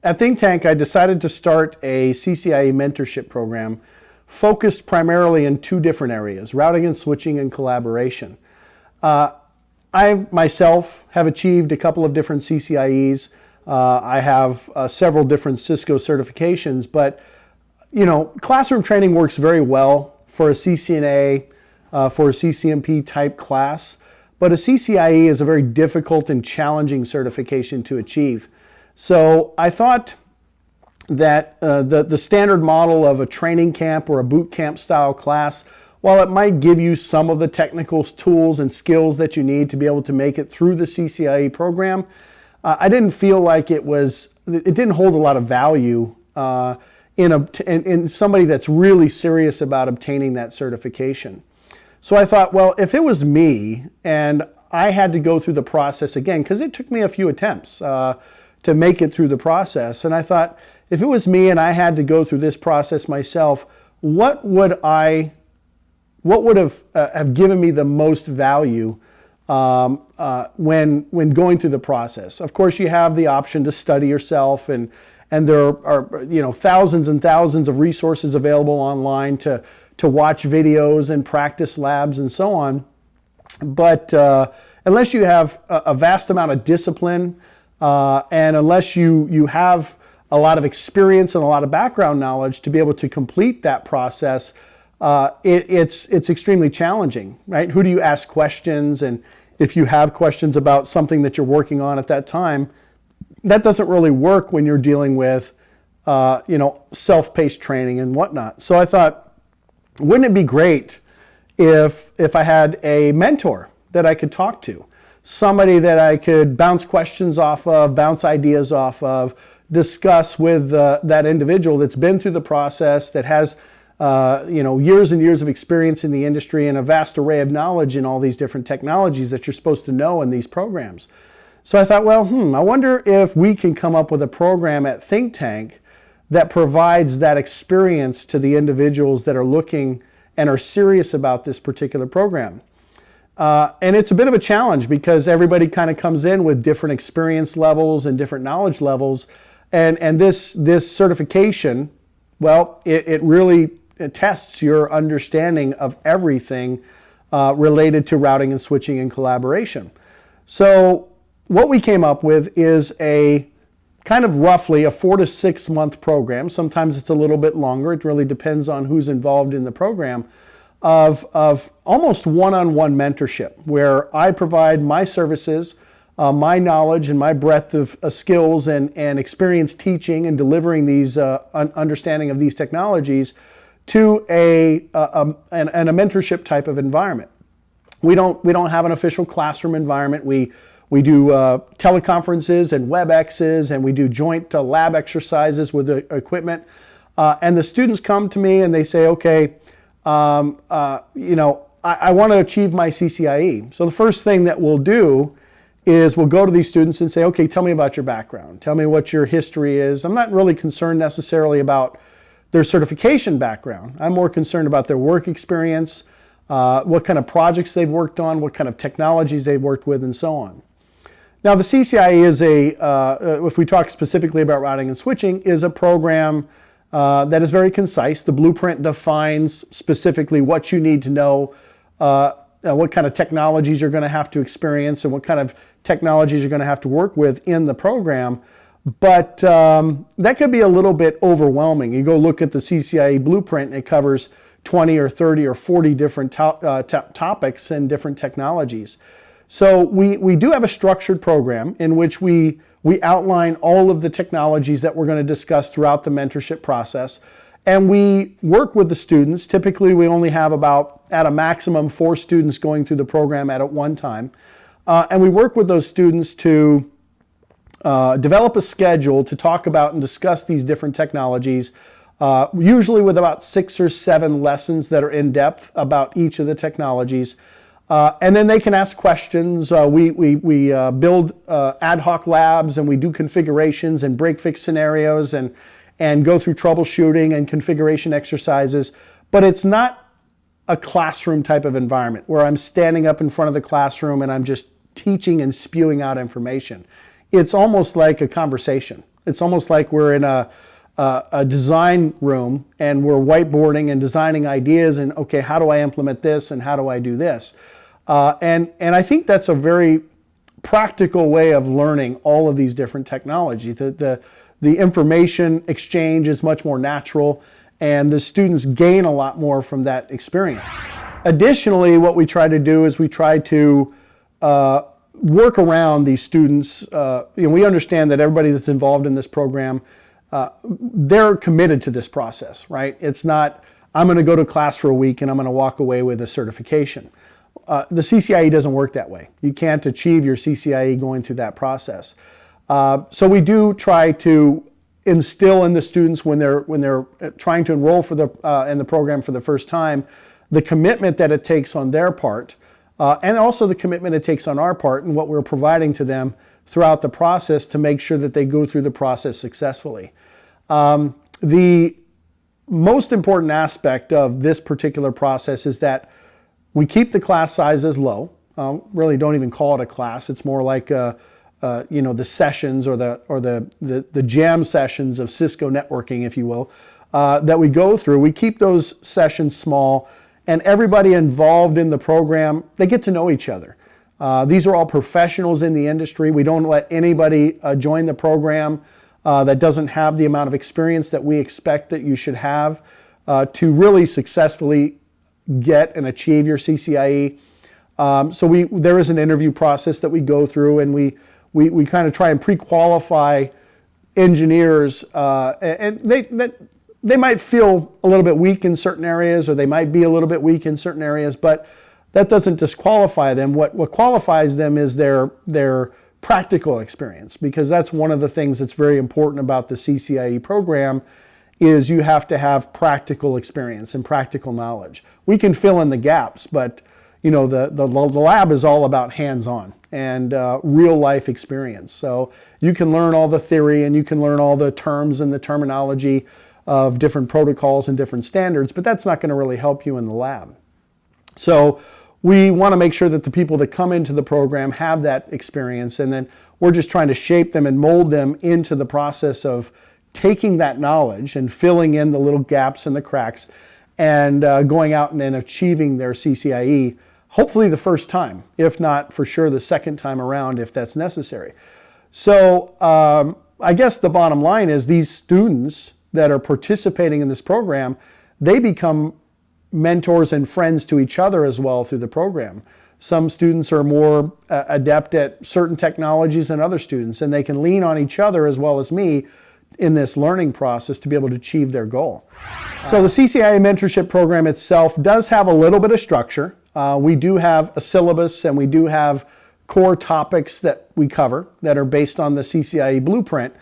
at thinQtank, I decided to start a CCIE mentorship program focused primarily in two different areas, routing and switching and collaboration. I myself have achieved a couple of different CCIEs. I have several different Cisco certifications, but classroom training works very well for a CCNA, for a CCNP type class, but a CCIE is a very difficult and challenging certification to achieve. So I thought that the standard model of a training camp or a boot camp style class, while it might give you some of the technical tools and skills that you need to be able to make it through the CCIE program, I didn't feel like it didn't hold a lot of value in somebody that's really serious about obtaining that certification. So I thought, well, if it was me and I had to go through the process again, because it took me a few attempts to make it through the process, and I thought, if it was me and I had to go through this process myself, what would have given me the most value when going through the process? Of course, you have the option to study yourself, and there are thousands and thousands of resources available online to watch videos and practice labs and so on. But unless you have a vast amount of discipline and unless you have a lot of experience and a lot of background knowledge to be able to complete that process, it's extremely challenging, right? Who do you ask questions? And if you have questions about something that you're working on at that time, that doesn't really work when you're dealing with self-paced training and whatnot. So I thought, wouldn't it be great if I had a mentor that I could talk to, somebody that I could bounce questions off of, bounce ideas off of, discuss with that individual that's been through the process, that has years and years of experience in the industry and a vast array of knowledge in all these different technologies that you're supposed to know in these programs. So I thought, well, I wonder if we can come up with a program at thinQtank that provides that experience to the individuals that are looking and are serious about this particular program. And it's a bit of a challenge because everybody kind of comes in with different experience levels and different knowledge levels. And this certification, well, it really tests your understanding of everything related to routing and switching and collaboration. So what we came up with is a kind of roughly a 4 to 6 month program. Sometimes it's a little bit longer. It really depends on who's involved in the program, of almost one-on-one mentorship, where I provide my services, my knowledge and my breadth of skills and experience teaching and delivering these understanding of these technologies to a mentorship type of environment. We don't have an official classroom environment. We do teleconferences and WebExes, and we do joint lab exercises with the equipment. And the students come to me and they say, okay, I want to achieve my CCIE. So the first thing that we'll do is we'll go to these students and say, okay, tell me about your background. Tell me what your history is. I'm not really concerned necessarily about their certification background. I'm more concerned about their work experience, what kind of projects they've worked on, what kind of technologies they've worked with, and so on. Now, the CCIE is if we talk specifically about routing and switching, is a program that is very concise. The blueprint defines specifically what you need to know, what kind of technologies you're going to have to experience and what kind of technologies you're going to have to work with in the program. But that could be a little bit overwhelming. You go look at the CCIE blueprint and it covers 20 or 30 or 40 different topics and different technologies. So we do have a structured program in which we outline all of the technologies that we're going to discuss throughout the mentorship process. And we work with the students. Typically, we only have about, at a maximum, 4 students going through the program at one time. And we work with those students to develop a schedule to talk about and discuss these different technologies, usually with about 6 or 7 lessons that are in depth about each of the technologies. And then they can ask questions. We build ad hoc labs, and we do configurations and break-fix scenarios and go through troubleshooting and configuration exercises. But it's not a classroom type of environment where I'm standing up in front of the classroom and I'm just teaching and spewing out information. It's almost like a conversation. It's almost like we're in a design room and we're whiteboarding and designing ideas and, okay, how do I implement this and how do I do this? And I think that's a very practical way of learning all of these different technologies. The information exchange is much more natural, and the students gain a lot more from that experience. Additionally, what we try to do is we try to work around these students. We understand that everybody that's involved in this program, they're committed to this process, right? It's not, I'm going to go to class for a week and I'm going to walk away with a certification. The CCIE doesn't work that way. You can't achieve your CCIE going through that process. So we do try to instill in the students when they're trying to enroll in the program for the first time, the commitment that it takes on their part, and also the commitment it takes on our part and what we're providing to them throughout the process to make sure that they go through the process successfully. The most important aspect of this particular process is that we keep the class sizes low. Really don't even call it a class. It's more like the sessions or the jam sessions of Cisco networking, if you will, that we go through. We keep those sessions small, and everybody involved in the program, they get to know each other. These are all professionals in the industry. We don't let anybody join the program that doesn't have the amount of experience that we expect that you should have to really successfully get and achieve your CCIE. So there is an interview process that we go through, and we kind of try and pre-qualify engineers, and they might feel a little bit weak in certain areas, or they might be a little bit weak in certain areas, but that doesn't disqualify them. What qualifies them is their practical experience, because that's one of the things that's very important about the CCIE program is you have to have practical experience and practical knowledge. We can fill in the gaps, but the lab is all about hands-on and real life experience. So you can learn all the theory and you can learn all the terms and the terminology of different protocols and different standards, but that's not going to really help you in the lab. So we want to make sure that the people that come into the program have that experience, and then we're just trying to shape them and mold them into the process of taking that knowledge and filling in the little gaps and the cracks and going out and then achieving their CCIE, hopefully the first time, if not for sure the second time around if that's necessary. So I guess the bottom line is these students that are participating in this program, they become mentors and friends to each other as well through the program. Some students are more adept at certain technologies than other students, and they can lean on each other as well as me in this learning process to be able to achieve their goal. So the CCIE mentorship program itself does have a little bit of structure. We do have a syllabus, and we do have core topics that we cover that are based on the CCIE blueprint.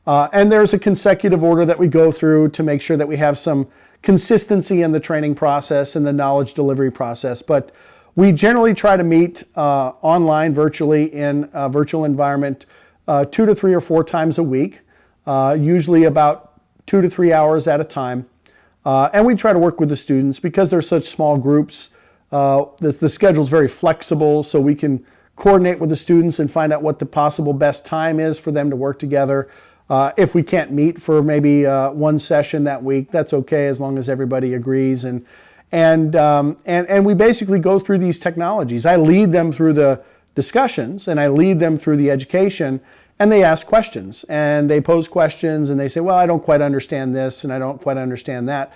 And there's a consecutive order that we go through to make sure that we have some consistency in the training process and the knowledge delivery process. But we generally try to meet online, virtually, in a virtual environment 2 to 3 or 4 times a week, usually about 2 to 3 hours at a time. And we try to work with the students because they're such small groups. The schedule is very flexible, so we can coordinate with the students and find out what the possible best time is for them to work together. If we can't meet for maybe one session that week, that's okay as long as everybody agrees. And we basically go through these technologies. I lead them through the discussions, and I lead them through the education, and they ask questions and they pose questions and they say, well, I don't quite understand this and I don't quite understand that.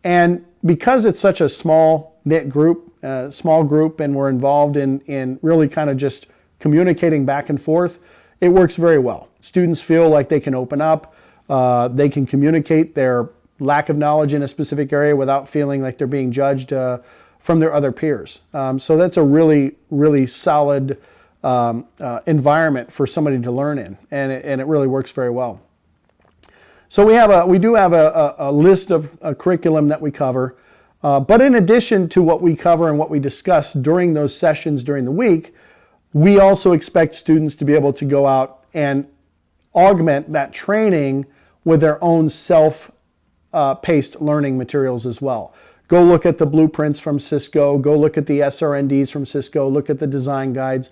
And because it's such a small knit group, and we're involved in really kind of just communicating back and forth, it works very well. Students feel like they can open up, they can communicate their lack of knowledge in a specific area without feeling like they're being judged from their other peers. So that's a really, really solid environment for somebody to learn in, and it really works very well. So we do have a list of a curriculum that we cover, but in addition to what we cover and what we discuss during those sessions during the week, we also expect students to be able to go out and augment that training with their own self-paced learning materials as well. Go look at the blueprints from Cisco, go look at the SRNDs from Cisco, look at the design guides,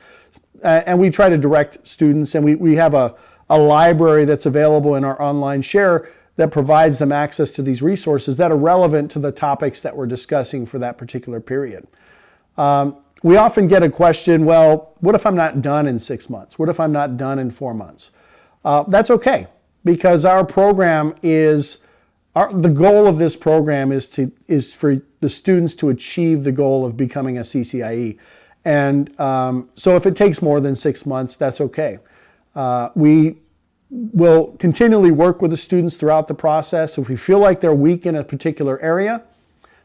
and we try to direct students, and we have a a library that's available in our online share that provides them access to these resources that are relevant to the topics that we're discussing for that particular period. We often get a question, well, what if I'm not done in 6 months? What if I'm not done in 4 months? That's okay, because our program is, the goal of this program is for the students to achieve the goal of becoming a CCIE. And so if it takes more than 6 months, that's okay. We will continually work with the students throughout the process. If we feel like they're weak in a particular area,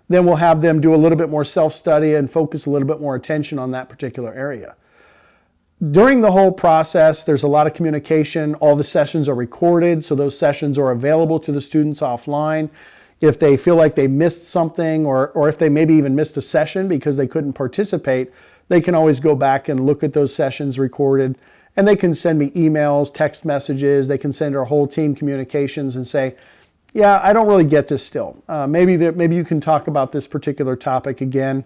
then we'll have them do a little bit more self-study and focus a little bit more attention on that particular area. During the whole process, there's a lot of communication. All the sessions are recorded, so those sessions are available to the students offline. If they feel like they missed something, or if they maybe even missed a session because they couldn't participate, they can always go back and look at those sessions recorded, and they can send me emails, text messages. They can send our whole team communications and say, yeah, I don't really get this still. Maybe you can talk about this particular topic again,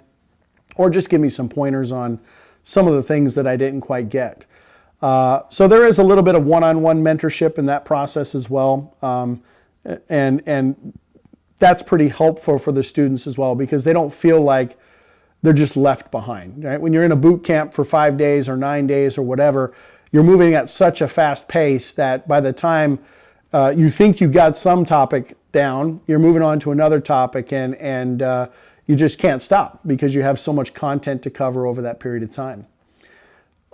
or just give me some pointers on some of the things that I didn't quite get. So there is a little bit of one-on-one mentorship in that process as well. And that's pretty helpful for the students as well, because they don't feel like they're just left behind, right? When you're in a boot camp for 5 days or 9 days or whatever, you're moving at such a fast pace that by the time you think you got some topic down, you're moving on to another topic, and you just can't stop because you have so much content to cover over that period of time.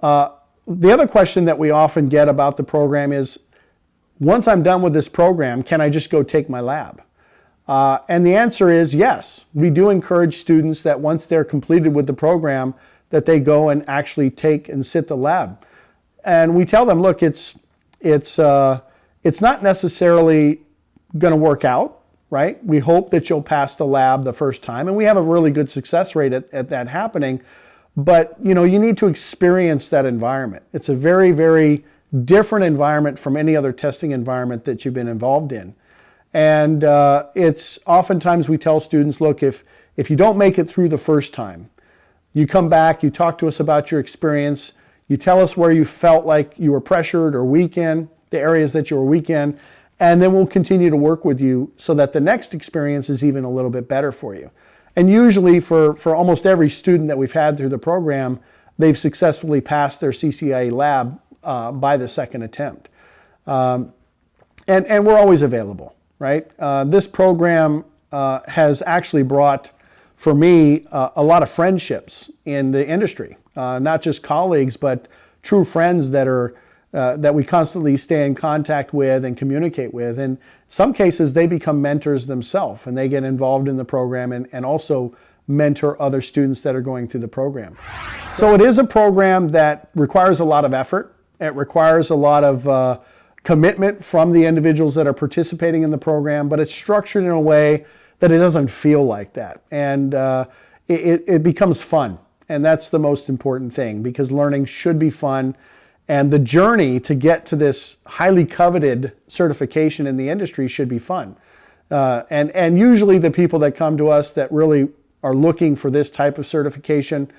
The other question that we often get about the program is, once I'm done with this program, can I just go take my lab? And the answer is yes. We do encourage students that once they're completed with the program, that they go and actually take and sit the lab. And we tell them, look, it's not necessarily going to work out, right? We hope that you'll pass the lab the first time, and we have a really good success rate at that happening. But you need to experience that environment. It's a very, very different environment from any other testing environment that you've been involved in. And it's oftentimes we tell students, look, if you don't make it through the first time, you come back, you talk to us about your experience, you tell us where you felt like you were pressured or weak in, the areas that you were weak in, and then we'll continue to work with you so that the next experience is even a little bit better for you. And usually for almost every student that we've had through the program, they've successfully passed their CCIE lab by the second attempt. And we're always available, right? This program has actually brought, for me, a lot of friendships in the industry. Not just colleagues, but true friends that we constantly stay in contact with and communicate with. And in some cases, they become mentors themselves, and they get involved in the program and also mentor other students that are going through the program. So it is a program that requires a lot of effort. It requires a lot of commitment from the individuals that are participating in the program, but it's structured in a way that it doesn't feel like that. And it becomes fun. And that's the most important thing, because learning should be fun. And the journey to get to this highly coveted certification in the industry should be fun. And usually the people that come to us that really are looking for this type of certification,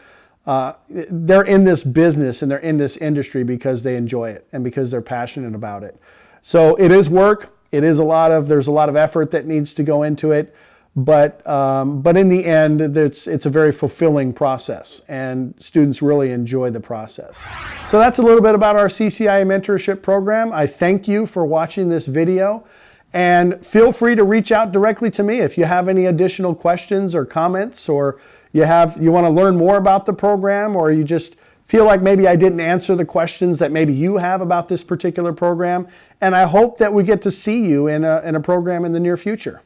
they're in this business and they're in this industry because they enjoy it and because they're passionate about it. So it is work. There's a lot of effort that needs to go into it. But in the end, it's a very fulfilling process, and students really enjoy the process. So that's a little bit about our CCIE mentorship program. I thank you for watching this video, and feel free to reach out directly to me if you have any additional questions or comments, or you want to learn more about the program, or you just feel like maybe I didn't answer the questions that maybe you have about this particular program. And I hope that we get to see you in a program in the near future.